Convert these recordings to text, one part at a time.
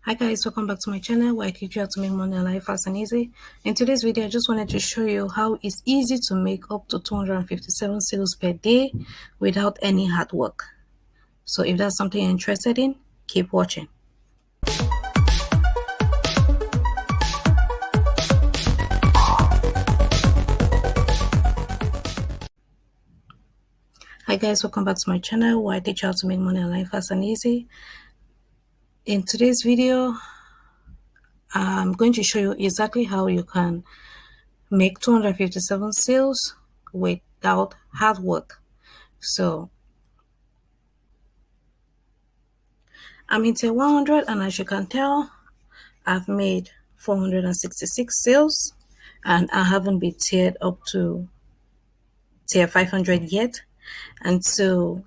Hi guys, welcome back to my channel where I teach you how to make money in life fast and easy. In today's video, I just wanted to show you how it's easy to make up to 257 sales per day without any hard work. So if that's something you're interested in, keep watching. Hi guys, welcome back to my channel where I teach you how to make money in life fast and easy. In today's video, I'm going to show you exactly how you can make 257 sales without hard work. So I'm in tier 100, and as you can tell, I've made 466 sales and I haven't been tiered up to tier 500 yet. And so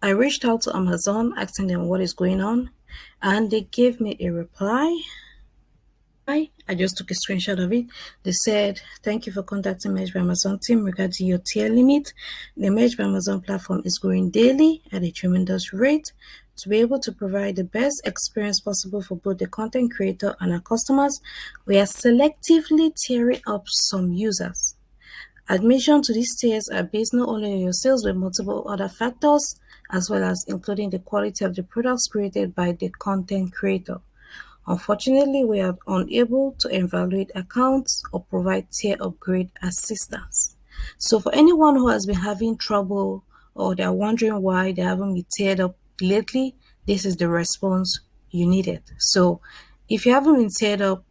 I reached out to Amazon asking them what is going on, and they gave me a reply. I just took a screenshot of it. They said, "Thank you for contacting Merge by Amazon team regarding your tier limit. The Merge by Amazon platform is growing daily at a tremendous rate. To be able to provide the best experience possible for both the content creator and our customers, we are selectively tiering up some users. Admission to these tiers are based not only on your sales but multiple other factors, as well as including the quality of the products created by the content creator. Unfortunately, we are unable to evaluate accounts or provide tier upgrade assistance." So for anyone who has been having trouble or they're wondering why they haven't been tiered up lately, this is the response you needed. So if you haven't been tiered up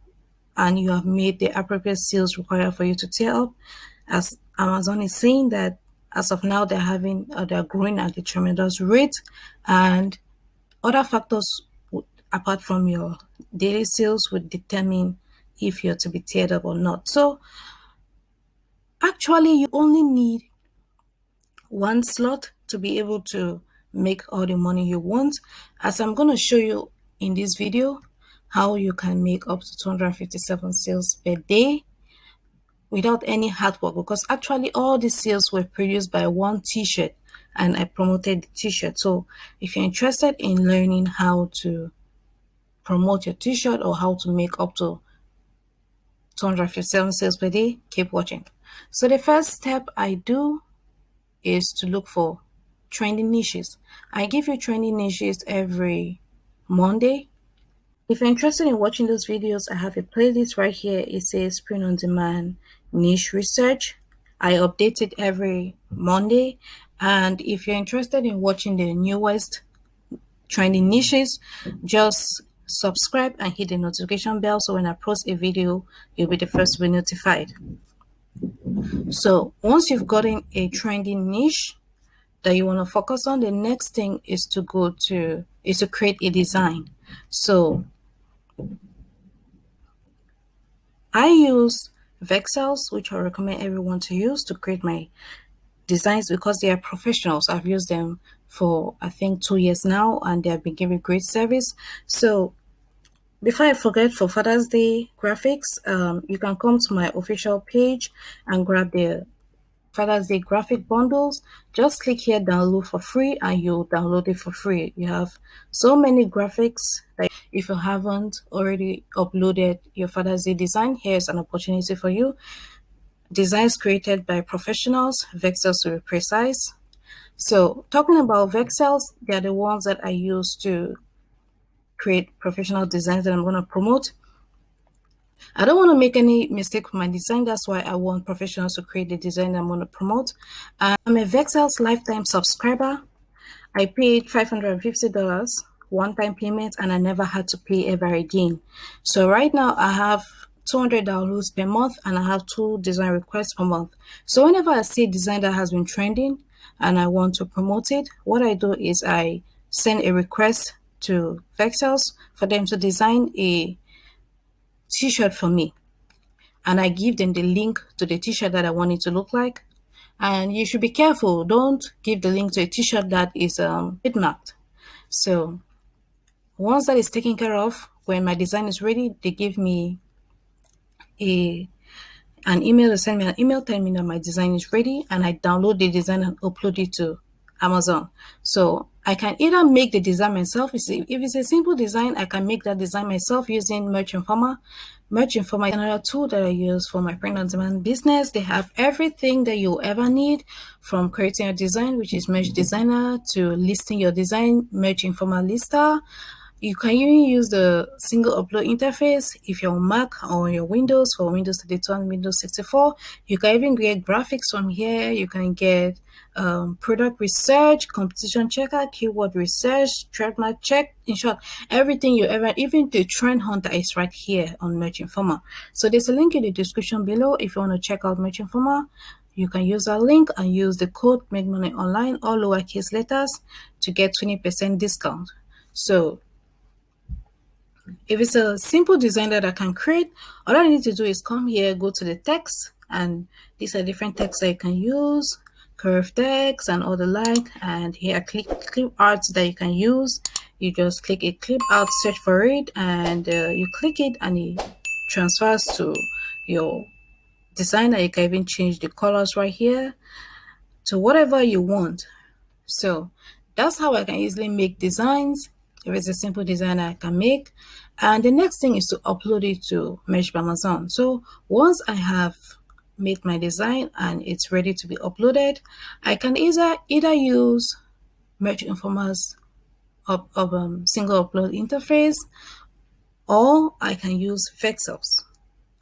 and you have made the appropriate sales required for you to tier up, as Amazon is saying that as of now they're growing at a tremendous rate, and other factors apart from your daily sales would determine if you're to be tiered up or not. So actually you only need one slot to be able to make all the money you want, as I'm going to show you in this video how you can make up to 257 sales per day without any hard work, because actually all these sales were produced by one t-shirt and I promoted the t-shirt. So if you're interested in learning how to promote your t-shirt or how to make up to 257 sales per day, keep watching. So the first step I do is to look for trending niches. I give you trending niches every Monday. If you're interested in watching those videos, I have a playlist right here. It says Print on Demand Niche Research. I update it every Monday. And if you're interested in watching the newest trending niches, just subscribe and hit the notification bell so when I post a video, you'll be the first to be notified. So once you've gotten a trending niche that you want to focus on, the next thing is to create a design. So I use Vexels, which I recommend everyone to use to create my designs because they are professionals. I've used them for I think 2 years now and they have been giving great service. So before I forget, for Father's Day graphics, you can come to my official page and grab the Father's Day graphic bundles. Just click here, download for free, and you'll download it for free. You have so many graphics that if you haven't already uploaded your Father's Day design, here's an opportunity for you. Designs created by professionals, Vexels to be precise. So talking about Vexels, they're the ones that I use to create professional designs that I'm going to promote. I don't want to make any mistake with my design. That's why I want professionals to create the design I'm going to promote. I'm a Vexels lifetime subscriber. I paid $550 one-time payment and I never had to pay ever again. So right now I have 200 downloads per month and I have 2 design requests per month. So whenever I see a design that has been trending and I want to promote it, what I do is I send a request to Vexels for them to design a t-shirt for me, and I give them the link to the t-shirt that I want it to look like. And you should be careful, don't give the link to a t-shirt that is trademarked. So once that is taken care of, when my design is ready, they give me an email, to send me an email telling me that my design is ready, and I download the design and upload it to Amazon. So I can either make the design myself. If it's a simple design, I can make that design myself using Merch Informer. Merch Informer is another tool that I use for my print on demand business. They have everything that you'll ever need, from creating a design, which is Merch Designer, to listing your design, Merch Informer Lister. You can even use the single upload interface if you're on Mac or on your Windows, for Windows 32 and Windows 64. You can even get graphics from here. You can get product research, competition checker, keyword research, trademark check. In short, everything you ever, even the trend hunter is right here on Merch Informer. So there's a link in the description below if you want to check out Merch Informer. You can use that link and use the code Make Money Online, all lowercase letters, to get 20% discount. So if it's a simple design that I can create, all I need to do is come here, go to the text, and these are different texts that you can use, curve text and all the like. And here, click clip art that you can use. You just click a clip art, search for it, and you click it, and it transfers to your designer. You can even change the colors right here to whatever you want. So that's how I can easily make designs. If it's a simple design I can make. And the next thing is to upload it to Mesh by Amazon. So once I have made my design and it's ready to be uploaded, I can either use Merch Informer's single upload interface, or I can use Vexels,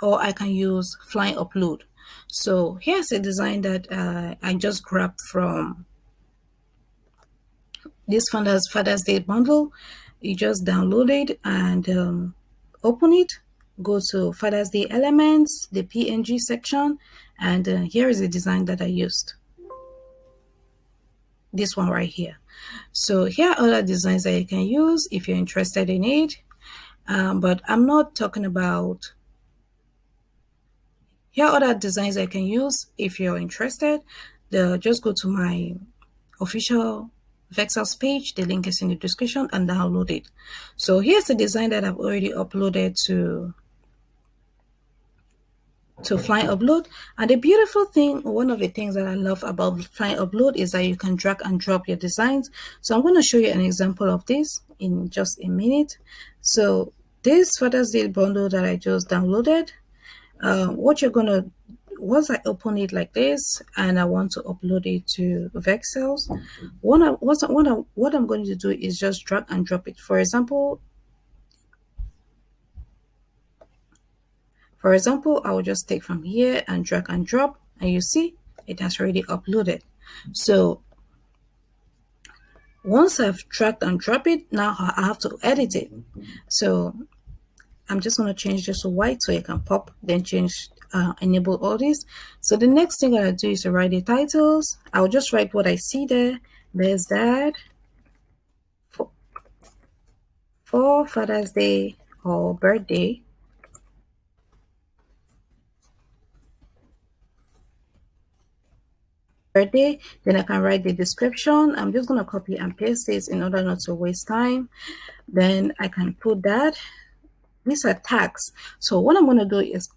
or I can use Flying Upload. So here's a design that I just grabbed from this Father's Day bundle. You just download it and open it. Go to Father's Day elements, the PNG section, and here is the design that I used. This one right here. So here are other designs that you can use if you're interested in it. But I'm not talking about. Here are other designs I can use if you're interested. Just go to my official Vexels page. The link is in the description, and download it. So here's the design that I've already uploaded to Flying Upload. And the beautiful thing, one of the things that I love about Flying Upload, is that you can drag and drop your designs. So I'm going to show you an example of this in just a minute. So this Father's Day bundle that I just downloaded, what you're going to, once I open it like this and I want to upload it to Vexels, what I'm going to do is just drag and drop it. For example, I will just take from here and drag and drop, and you see it has already uploaded. So once I've dragged and dropped it, now I have to edit it. So I'm just going to change this to white so it can pop, then change, enable all this. So the next thing I do is to write the titles. I'll just write what I see there. There's that for Father's Day or birthday. Then I can write the description. I'm just going to copy and paste this in order not to waste time. Then I can put that. These are tags. So what I'm going to do is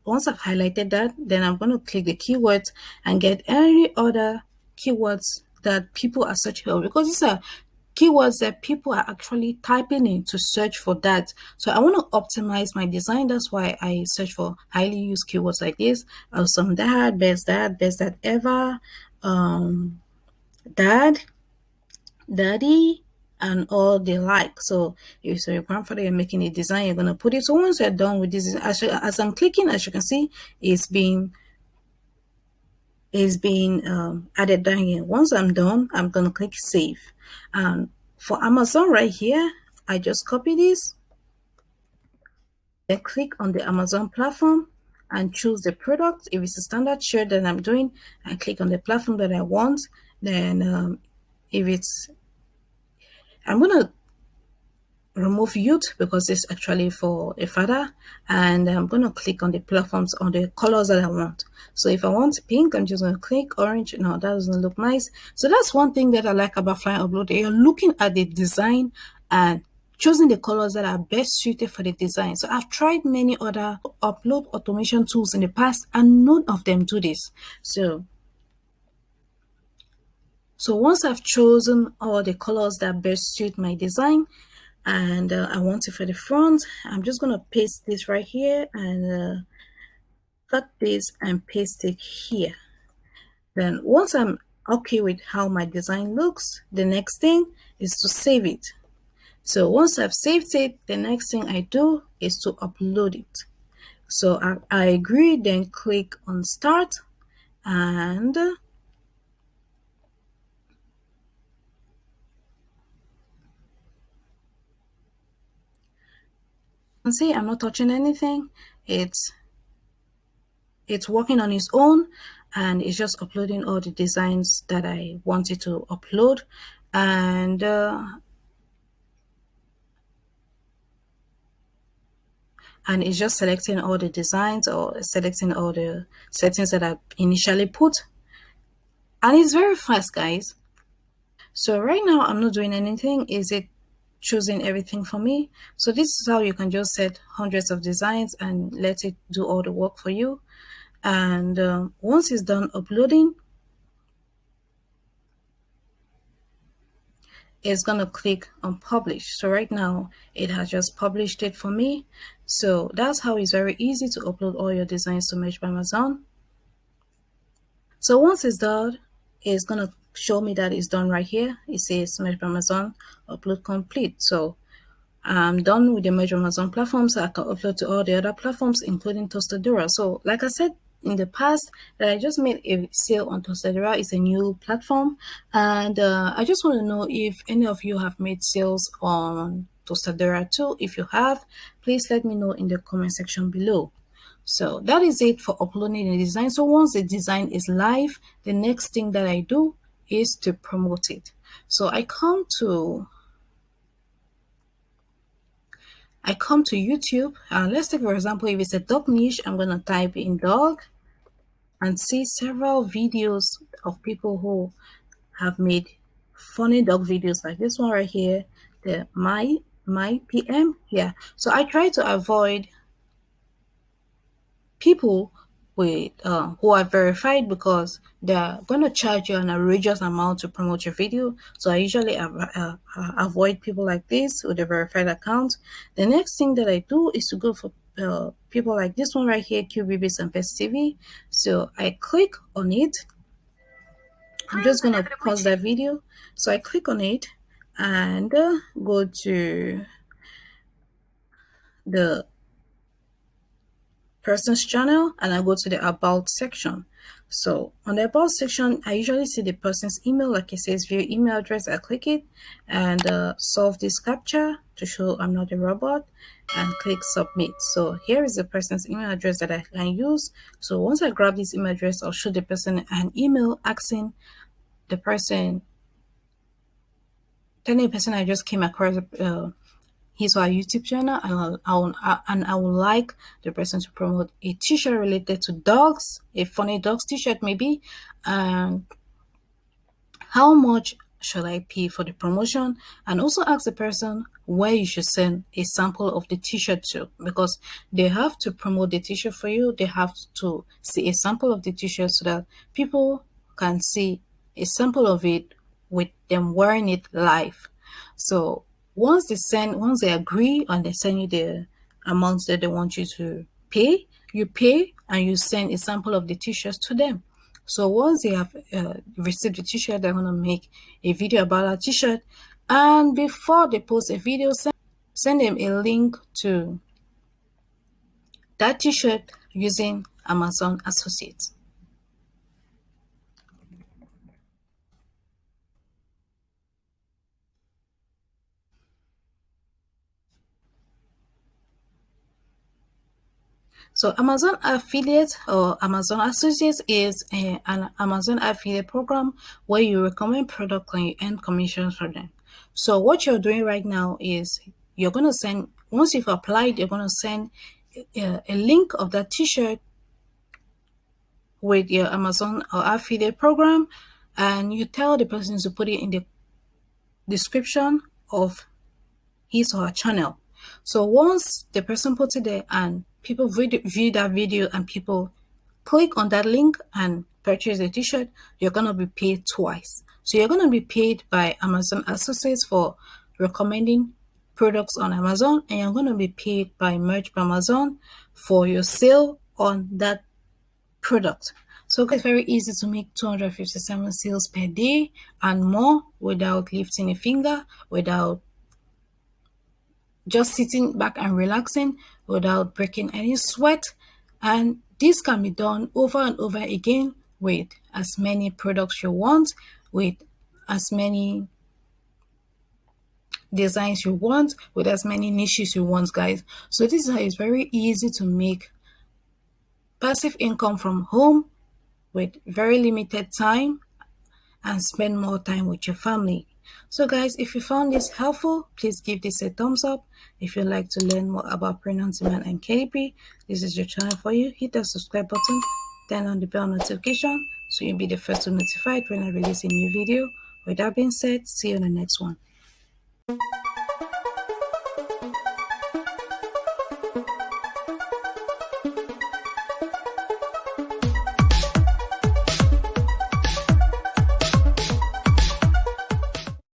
once I've highlighted that, then I'm going to click the keywords and get any other keywords that people are searching for, because these are keywords that people are actually typing in to search for that. So I want to optimize my design. That's why I search for highly used keywords like this. Awesome dad, best dad ever, dad, daddy, and all the like. So if so your grandfather, you're making a design, you're gonna put it. So once you're done with this, as I'm clicking, as you can see, it's being added down here. Once I'm done, I'm gonna click save. And for Amazon right here, I just copy this, then click on the Amazon platform and choose the product. If it's a standard shirt that I'm doing, I click on the platform that I want. Then if it's, I'm gonna remove youth because it's actually for a father, and I'm going to click on the platforms on the colors that I want. So if I want pink, I'm just going to click orange. No, that doesn't look nice. So that's one thing that I like about Flying Upload. You're looking at the design and choosing the colors that are best suited for the design. So I've tried many other upload automation tools in the past, and none of them do this. So So once I've chosen all the colors that best suit my design, and I want it for the front, I'm just going to paste this right here and cut this and paste it here. Then once I'm okay with how my design looks, the next thing is to save it. So once I've saved it, the next thing I do is to upload it. So I agree, then click on start, and see, I'm not touching anything. It's working on its own, and it's just uploading all the designs that I wanted to upload. And it's just selecting all the designs or selecting all the settings that I initially put. And it's very fast, guys. So right now I'm not doing anything. Is it choosing everything for me? So this is how you can just set hundreds of designs and let it do all the work for you. And once it's done uploading, it's gonna click on publish. So right now it has just published it for me. So that's how it's very easy to upload all your designs to Merch by Amazon. So once it's done, it's gonna show me that it's done right here. It says Merch by Amazon upload complete. So I'm done with the Merch by Amazon platform, so I can upload to all the other platforms, including Tostadora. So like I said in the past, that I just made a sale on Tostadora. It's a new platform, and I just want to know if any of you have made sales on Tostadora too. If you have, please let me know in the comment section below. So that is it for uploading the design. So once the design is live, the next thing that I do is to promote it. So I come to YouTube, and let's take for example, if it's a dog niche, I'm gonna type in dog and see several videos of people who have made funny dog videos like this one right here, the my PM. Yeah, so I try to avoid people with who are verified, because they're going to charge you an outrageous amount to promote your video. So I usually avoid people like this with a verified account. The next thing that I do is to go for people like this one right here, QBBs and Best TV. So I click on it. I'm just going to pause that video. So I click on it and go to the person's channel, and I go to the about section. So on the about section, I usually see the person's email, like it says view email address. I click it and solve this captcha to show I'm not a robot, and click submit. So here is the person's email address that I can use. So once I grab this email address, I'll show the person an email asking the person, telling the person I just came across his or her YouTube channel, and I would like the person to promote a t-shirt related to dogs, a funny dogs t-shirt maybe, and how much should I pay for the promotion, and also ask the person where you should send a sample of the t-shirt to, because they have to promote the t-shirt for you. They have to see a sample of the t-shirt so that people can see a sample of it with them wearing it live. So once they agree and they send you the amounts that they want you to pay, you pay and you send a sample of the t-shirts to them. So once they have received the t-shirt, they're going to make a video about that t-shirt, and before they post a video, send them a link to that t-shirt using Amazon Associates. So Amazon Affiliate or Amazon Associates is an Amazon affiliate program where you recommend products and you earn commissions for them. So what you're doing right now is you're going to send, once you've applied, you're going to send a link of that t-shirt with your Amazon or affiliate program, and you tell the person to put it in the description of his or her channel. So once the person puts it there and people view that video and people click on that link and purchase the t-shirt, you're gonna be paid twice. So you're going to be paid by Amazon Associates for recommending products on Amazon, and you're going to be paid by Merch by Amazon for your sale on that product. So it's very easy to make 257 sales per day and more without lifting a finger, without just sitting back and relaxing, without breaking any sweat. And this can be done over and over again with as many products you want, with as many designs you want, with as many niches you want, guys. So this is how it's very easy to make passive income from home with very limited time and spend more time with your family. So guys, if you found this helpful, please give this a thumbs up. If you'd like to learn more about Print on Demand and KDP, this is your channel for you. Hit the subscribe button, turn on the bell notification so you'll be the first to be notified when I release a new video. With that being said, see you in the next one.